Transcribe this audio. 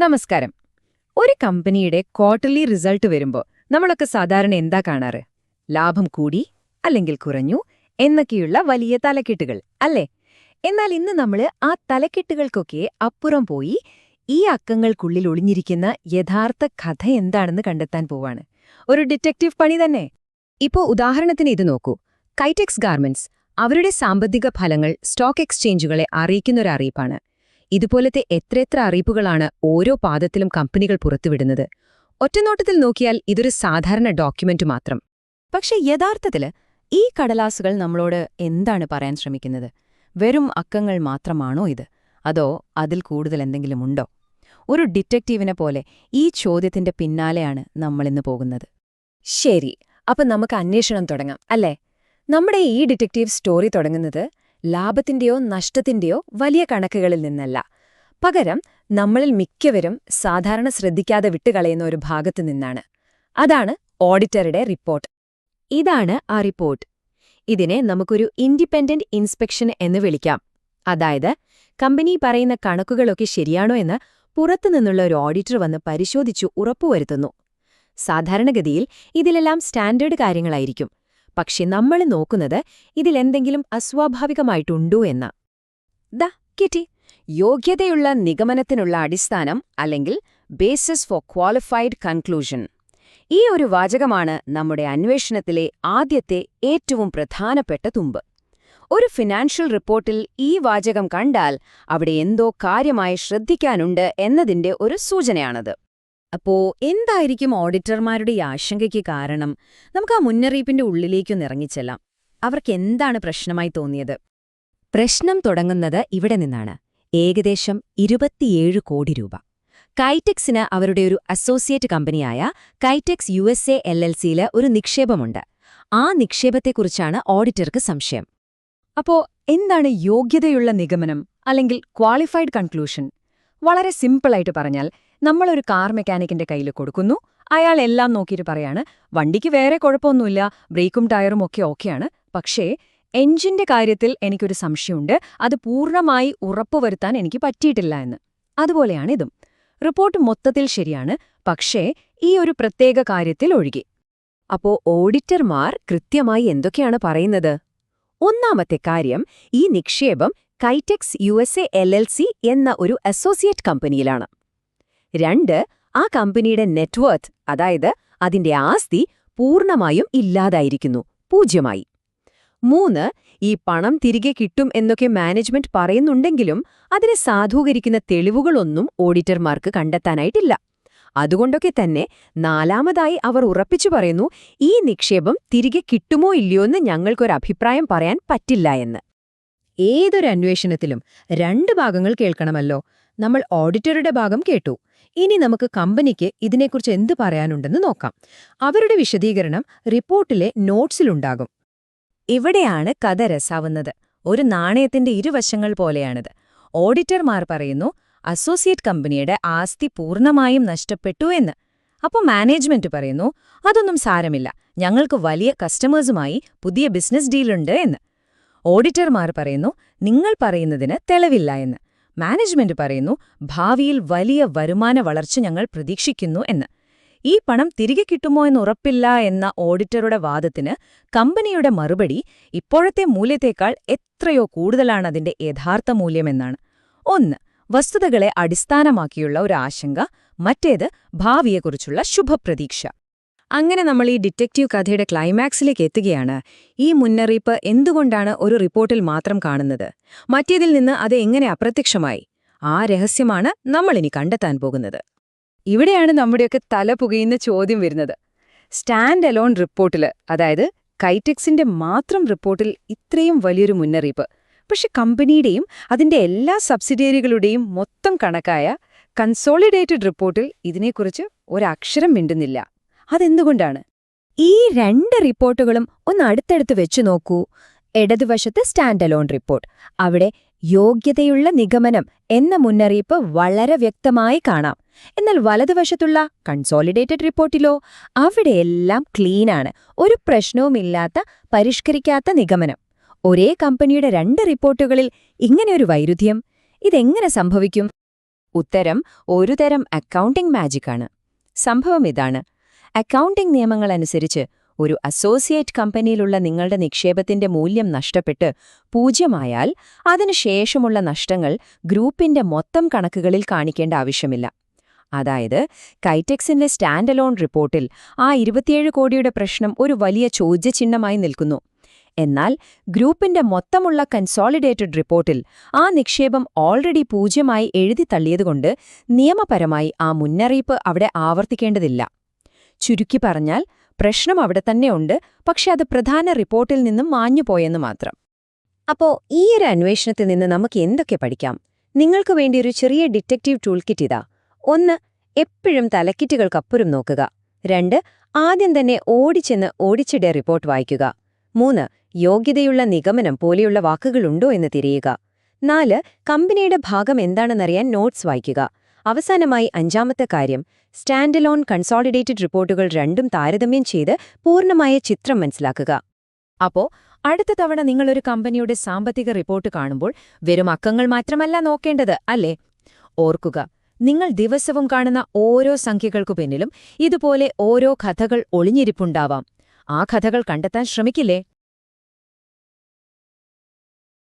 നമസ്കാരം. ഒരു കമ്പനിയുടെ ക്വാർട്ടർലി റിസൾട്ട് വരുമ്പോൾ നമ്മളൊക്കെ സാധാരണ എന്താ കാണാറ്? ലാഭം കൂടി അല്ലെങ്കിൽ കുറഞ്ഞു എന്നൊക്കെയുള്ള വലിയ തലക്കെട്ടുകൾ അല്ലേ? എന്നാൽ ഇന്ന് നമ്മൾ ആ തലക്കെട്ടുകൾക്കൊക്കെ അപ്പുറം പോയി ഈ അക്കങ്ങൾക്കുള്ളിൽ ഒളിഞ്ഞിരിക്കുന്ന യഥാർത്ഥ കഥ എന്താണെന്ന് കണ്ടെത്താൻ പോവാണ്. ഒരു ഡിറ്റക്റ്റീവ് പണി തന്നെ. ഇപ്പോ ഉദാഹരണത്തിന് ഇത് നോക്കൂ. കൈറ്റെക്സ് ഗാർമെന്റ്സ് അവരുടെ സാമ്പത്തിക ഫലങ്ങൾ സ്റ്റോക്ക് എക്സ്ചേഞ്ചുകളെ അറിയിക്കുന്നൊരു അറിയിപ്പാണ്. ഇതുപോലത്തെ എത്രയെത്ര അറിയിപ്പുകളാണ് ഓരോ പാദത്തിലും കമ്പനികൾ പുറത്തുവിടുന്നത്. ഒറ്റനോട്ടത്തിൽ നോക്കിയാൽ ഇതൊരു സാധാരണ ഡോക്യുമെന്റ് മാത്രം. പക്ഷെ യഥാർത്ഥത്തില് ഈ കടലാസുകൾ നമ്മളോട് എന്താണ് പറയാൻ ശ്രമിക്കുന്നത്? വെറും അക്കങ്ങൾ മാത്രമാണോ ഇത്? അതോ അതിൽ കൂടുതൽ എന്തെങ്കിലും ഉണ്ടോ? ഒരു ഡിറ്റക്റ്റീവിനെ പോലെ ഈ ചോദ്യത്തിന്റെ പിന്നാലെയാണ് നമ്മളിന്ന് പോകുന്നത്. ശരി, അപ്പൊ നമുക്ക് അന്വേഷണം തുടങ്ങാം അല്ലേ? നമ്മുടെ ഈ ഡിറ്റക്റ്റീവ് സ്റ്റോറി തുടങ്ങുന്നത് ലാഭത്തിന്റെയോ നഷ്ടത്തിന്റെയോ വലിയ കണക്കുകളിൽ നിന്നല്ല. പകരം നമ്മളിൽ മിക്കവരും സാധാരണ ശ്രദ്ധിക്കാതെ വിട്ടുകളയുന്ന ഒരു ഭാഗത്തു നിന്നാണ്. അതാണ് ഓഡിറ്ററുടെ റിപ്പോർട്ട്. ഇതാണ് ആ റിപ്പോർട്ട്. ഇതിനെ നമുക്കൊരു ഇൻഡിപെൻഡന്റ് ഇൻസ്പെക്ഷൻ എന്ന് വിളിക്കാം. അതായത് കമ്പനി പറയുന്ന കണക്കുകളൊക്കെ ശരിയാണോ എന്ന് പുറത്തുനിന്നുള്ള ഒരു ഓഡിറ്റർ വന്ന് പരിശോധിച്ചു ഉറപ്പുവരുത്തുന്നു. സാധാരണഗതിയിൽ ഇതിലെല്ലാം സ്റ്റാൻഡേർഡ് കാര്യങ്ങളായിരിക്കും. പക്ഷെ നമ്മൾ നോക്കുന്നത് ഇതിലെന്തെങ്കിലും അസ്വാഭാവികമായിട്ടുണ്ടോ എന്ന്. കിട്ടി. യോഗ്യതയുള്ള നിഗമനത്തിനുള്ള അടിസ്ഥാനം അല്ലെങ്കിൽ ബേസിസ് ഫോർ ക്വാളിഫൈഡ് കൺക്ലൂഷൻ. ഈ ഒരു വാചകമാണ് നമ്മുടെ അന്വേഷണത്തിലെ ആദ്യത്തെ ഏറ്റവും പ്രധാനപ്പെട്ട തുമ്പ്. ഒരു ഫിനാൻഷ്യൽ റിപ്പോർട്ടിൽ ഈ വാചകം കണ്ടാൽ അവിടെ എന്തോ കാര്യമായി ശ്രദ്ധിക്കാനുണ്ട് എന്നതിന്റെ ഒരു സൂചനയാണത്. അപ്പോ എന്തായിരിക്കും ഓഡിറ്റർമാരുടെ ഈ ആശങ്കയ്ക്ക് കാരണം? നമുക്ക് ആ മുന്നറിയിപ്പിന്റെ ഉള്ളിലേക്കൊന്ന് ഇറങ്ങിച്ചെല്ലാം. അവർക്കെന്താണ് പ്രശ്നമായി തോന്നിയത്? പ്രശ്നം തുടങ്ങുന്നത് ഇവിടെ നിന്നാണ്. ഏകദേശം 27 കോടി രൂപ. കൈറ്റെക്സിന് അവരുടെ ഒരു അസോസിയേറ്റ് കമ്പനിയായ കൈറ്റെക്സ് USA LLCയിൽ ഒരു നിക്ഷേപമുണ്ട്. ആ നിക്ഷേപത്തെക്കുറിച്ചാണ് ഓഡിറ്റർക്ക് സംശയം. അപ്പോ എന്താണ് യോഗ്യതയുള്ള നിഗമനം അല്ലെങ്കിൽ ക്വാളിഫൈഡ് കൺക്ലൂഷൻ? വളരെ സിമ്പിളായിട്ട് പറഞ്ഞാൽ, നമ്മളൊരു കാർ മെക്കാനിക്കിന്റെ കയ്യിൽ കൊടുക്കുന്നു. അയാൾ എല്ലാം നോക്കിയിട്ട് പറയാണ്, വണ്ടിക്ക് വേറെ കുഴപ്പമൊന്നുമില്ല, ബ്രേക്കും ടയറും ഒക്കെ ഓക്കെയാണ്, പക്ഷേ എഞ്ചിന്റെ കാര്യത്തിൽ എനിക്കൊരു സംശയമുണ്ട്, അത് പൂർണ്ണമായി ഉറപ്പുവരുത്താൻ എനിക്ക് പറ്റിയിട്ടില്ല എന്ന്. അതുപോലെയാണ് ഇതും. റിപ്പോർട്ട് മൊത്തത്തിൽ ശരിയാണ്, പക്ഷേ ഈ ഒരു പ്രത്യേക കാര്യത്തിൽ ഒഴികെ. അപ്പോ ഓഡിറ്റർമാർ കൃത്യമായി എന്തൊക്കെയാണ് പറയുന്നത്? ഒന്നാമത്തെ കാര്യം, ഈ നിക്ഷേപം കൈറ്റെക്സ് USA LLC എന്ന ഒരു അസോസിയേറ്റ് കമ്പനിയിലാണ്. 2, ആ കമ്പനിയുടെ നെറ്റ്വർത്ത്, അതായത് അതിന്റെ ആസ്തി പൂർണ്ണമായും ഇല്ലാതായിരിക്കുന്നു, 0. 3, ഈ പണം തിരികെ കിട്ടും എന്നൊക്കെ മാനേജ്മെന്റ് പറയുന്നുണ്ടെങ്കിലും അതിനെ സാധൂകരിക്കുന്ന തെളിവുകളൊന്നും ഓഡിറ്റർമാർക്ക് കണ്ടെത്താനായിട്ടില്ല. അതുകൊണ്ടൊക്കെ തന്നെ 4ാമതായി അവർ ഉറപ്പിച്ചു പറയുന്നു, ഈ നിക്ഷേപം തിരികെ കിട്ടുമോ ഇല്ലയോ എന്ന് ഞങ്ങൾക്കൊരഭിപ്രായം പറയാൻ പറ്റില്ല എന്ന്. ഏതൊരു അന്വേഷണത്തിലും 2 ഭാഗങ്ങൾ കേൾക്കണമല്ലോ. നമ്മൾ ഓഡിറ്ററുടെ ഭാഗം കേട്ടു. ഇനി നമുക്ക് കമ്പനിക്ക് ഇതിനെക്കുറിച്ച് എന്തു പറയാനുണ്ടെന്ന് നോക്കാം. അവരുടെ വിശദീകരണം റിപ്പോർട്ടിലെ നോട്ട്സിലുണ്ടാകും. ഇവിടെയാണ് കഥ രസാവുന്നത്. ഒരു നാണയത്തിന്റെ ഇരുവശങ്ങൾ പോലെയാണിത്. ഓഡിറ്റർമാർ പറയുന്നു, അസോസിയേറ്റ് കമ്പനിയുടെ ആസ്തി പൂർണ്ണമായും നഷ്ടപ്പെട്ടു എന്ന്. അപ്പോൾ മാനേജ്മെന്റ് പറയുന്നു, അതൊന്നും സാരമില്ല, ഞങ്ങൾക്ക് വലിയ കസ്റ്റമേഴ്സുമായി പുതിയ ബിസിനസ് ഡീലുണ്ട് എന്ന്. ഓഡിറ്റർമാർ പറയുന്നു, നിങ്ങൾ പറയുന്നതിന് തെളിവില്ല എന്ന്. മാനേജ്മെന്റ് പറയുന്നു, ഭാവിയിൽ വലിയ വരുമാന വളർച്ച ഞങ്ങൾ പ്രതീക്ഷിക്കുന്നു എന്ന്. ഈ പണം തിരികെ കിട്ടുമോ എന്ന് ഉറപ്പില്ല എന്ന ഓഡിറ്ററുടെ വാദത്തിന് കമ്പനിയുടെ മറുപടി, ഇപ്പോഴത്തെ മൂല്യത്തേക്കാൾ എത്രയോ കൂടുതലാണ് അതിന്റെ യഥാർത്ഥ മൂല്യമെന്നാണ്. ഒന്ന്, വസ്തുതകളെ അടിസ്ഥാനമാക്കിയുള്ള ഒരു ആശങ്ക, മറ്റേത് ഭാവിയെക്കുറിച്ചുള്ള ശുഭപ്രതീക്ഷ. അങ്ങനെ നമ്മൾ ഈ ഡിറ്റക്റ്റീവ് കഥയുടെ ക്ലൈമാക്സിലേക്ക് എത്തുകയാണ്. ഈ മുന്നറിയിപ്പ് എന്തുകൊണ്ടാണ് ഒരു റിപ്പോർട്ടിൽ മാത്രം കാണുന്നത്? മറ്റേതിൽ നിന്ന് അത് എങ്ങനെ അപ്രത്യക്ഷമായി? ആ രഹസ്യമാണ് നമ്മളിനി കണ്ടെത്താൻ പോകുന്നത്. ഇവിടെയാണ് നമ്മുടെയൊക്കെ തല പുകയുന്ന ചോദ്യം വരുന്നത്. സ്റ്റാൻഡ് അലോൺ റിപ്പോർട്ടില്, അതായത് കൈറ്റെക്സിന്റെ മാത്രം റിപ്പോർട്ടിൽ ഇത്രയും വലിയൊരു മുന്നറിയിപ്പ്, പക്ഷെ കമ്പനിയുടെയും അതിന്റെ എല്ലാ സബ്സിഡിയറികളുടെയും മൊത്തം കണക്കായ കൺസോളിഡേറ്റഡ് റിപ്പോർട്ടിൽ ഇതിനെക്കുറിച്ച് ഒരക്ഷരം മിണ്ടുന്നില്ല. അതെന്തുകൊണ്ടാണ്? ഈ 2 റിപ്പോർട്ടുകളും ഒന്ന് അടുത്തടുത്ത് വെച്ചു നോക്കൂ. ഇടതുവശത്ത് സ്റ്റാൻഡ് അലോൺ റിപ്പോർട്ട്, അവിടെ യോഗ്യതയുള്ള നിഗമനം എന്ന മുന്നറിയിപ്പ് വളരെ വ്യക്തമായി കാണാം. എന്നാൽ വലതുവശത്തുള്ള കൺസോളിഡേറ്റഡ് റിപ്പോർട്ടിലോ, അവിടെയെല്ലാം ക്ലീനാണ്, ഒരു പ്രശ്നവുമില്ലാത്ത പരിഷ്കരിക്കാത്ത നിഗമനം. ഒരേ കമ്പനിയുടെ 2 റിപ്പോർട്ടുകളിൽ ഇങ്ങനെയൊരു വൈരുദ്ധ്യം, ഇതെങ്ങനെ സംഭവിക്കും? ഉത്തരം ഒരുതരം അക്കൗണ്ടിംഗ് മാജിക്കാണ്. സംഭവം ഇതാണ്. അക്കൗണ്ടിംഗ് നിയമങ്ങളനുസരിച്ച് ഒരു അസോസിയേറ്റ് കമ്പനിയിലുള്ള നിങ്ങളുടെ നിക്ഷേപത്തിന്റെ മൂല്യം നഷ്ടപ്പെട്ട് 0 അതിനുശേഷമുള്ള നഷ്ടങ്ങൾ ഗ്രൂപ്പിന്റെ മൊത്തം കണക്കുകളിൽ കാണിക്കേണ്ട ആവശ്യമില്ല. അതായത് കൈറ്റെക്സിന്റെ സ്റ്റാൻഡ് അലോൺ റിപ്പോർട്ടിൽ ആ 27 കോടിയുടെ പ്രശ്നം ഒരു വലിയ ചോദ്യചിഹ്നമായി നിൽക്കുന്നു. എന്നാൽ ഗ്രൂപ്പിന്റെ മൊത്തമുള്ള കൺസോളിഡേറ്റഡ് റിപ്പോർട്ടിൽ ആ നിക്ഷേപം ഓൾറെഡി 0 എഴുതി തള്ളിയതുകൊണ്ട് നിയമപരമായി ആ മുന്നറിയിപ്പ് അവിടെ ആവർത്തിക്കേണ്ടതില്ല. ചുരുക്കി പറഞ്ഞാൽ പ്രശ്നം അവിടെ തന്നെയുണ്ട്, പക്ഷെ അത് പ്രധാന റിപ്പോർട്ടിൽ നിന്നും മാഞ്ഞുപോയെന്ന് മാത്രം. അപ്പോ ഈയൊരു അന്വേഷണത്തിൽ നിന്ന് നമുക്ക് എന്തൊക്കെ പഠിക്കാം? നിങ്ങൾക്ക് വേണ്ടി ഒരു ചെറിയ ഡിറ്റക്റ്റീവ് ടൂൾ കിറ്റ് ഇതാ. 1. എപ്പോഴും തലക്കിറ്റുകൾക്കപ്പുറം നോക്കുക. 2. ആദ്യം തന്നെ ഓടിച്ചെന്ന് ഓഡിറ്റിന്റെ റിപ്പോർട്ട് വായിക്കുക. 3. യോഗ്യതയുള്ള നിഗമനം പോലെയുള്ള വാക്കുകളുണ്ടോ എന്ന് തിരയുക. 4. കമ്പനിയുടെ ഭാഗം എന്താണെന്നറിയാൻ നോട്ട്സ് വായിക്കുക. അവസാനമായി 5ാമത്തെ കാര്യം, സ്റ്റാൻഡ് അലോൺ കൺസോളിഡേറ്റഡ് റിപ്പോർട്ടുകൾ രണ്ടും താരതമ്യം ചെയ്ത് പൂർണ്ണമായ ചിത്രം മനസ്സിലാക്കുക. അപ്പോ അടുത്ത തവണ നിങ്ങളൊരു കമ്പനിയുടെ സാമ്പത്തിക റിപ്പോർട്ട് കാണുമ്പോൾ വെറും അക്കങ്ങൾ മാത്രമല്ല നോക്കേണ്ടത്, അല്ലേ? ഓർക്കുക, നിങ്ങൾ ദിവസവും കാണുന്ന ഓരോ സംഖ്യകൾക്കു പിന്നിലും ഇതുപോലെ ഓരോ കഥകൾ ഒളിഞ്ഞിരിപ്പുണ്ടാവാം. ആ കഥകൾ കണ്ടെത്താൻ ശ്രമിക്കില്ലേ?